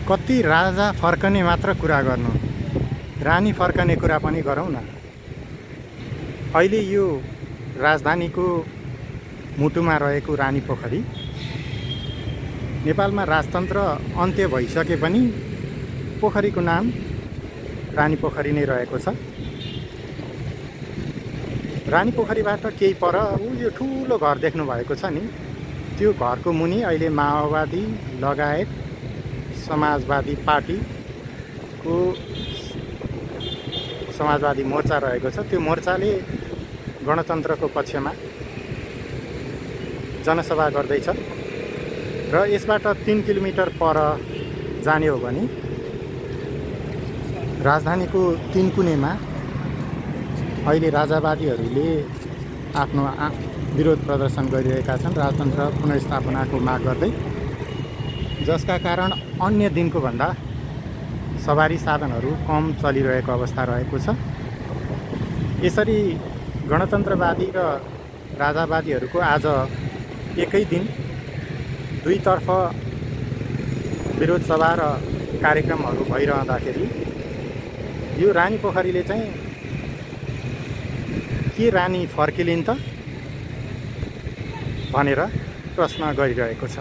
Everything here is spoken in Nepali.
कति राजा फर्कने मात्र कुरा गर्नु, रानी फर्कने कुरा पनि गरौँ न। अहिले यो राजधानीको मुटुमा रहेको रानी पोखरी नेपालमा राजतन्त्र अन्त्य भइसके पनि पोखरीको नाम रानी पोखरी नै रहेको छ। रानी पोखरीबाट केही पर यो ठुलो घर देख्नु भएको छ नि, त्यो घरको मुनि अहिले माओवादी लगायत समाजवादी पार्टीको समाजवादी मोर्चा रहेको छ। त्यो मोर्चाले गणतन्त्रको पक्षमा जनसभा गर्दैछ र यसबाट 3 किलोमिटर पर जाने हो भने राजधानीको 3 कुनेमा अहिले राजावादीहरूले आफ्नो विरोध प्रदर्शन गरिरहेका छन्, राजतन्त्र पुनर्स्थापनाको माग गर्दै, जसका कारण अन्य दिनको भन्दा सवारी साधनहरू कम चलिरहेको अवस्था रहेको छ। यसरी गणतन्त्रवादी र राजावादीहरूको आज एकै दिन दुईतर्फ विरोध सभा र कार्यक्रमहरू भइरहँदाखेरि यो रानी पोखरीले चाहिँ के रानी फर्किलिन् त भनेर प्रश्न गरिरहेको छ।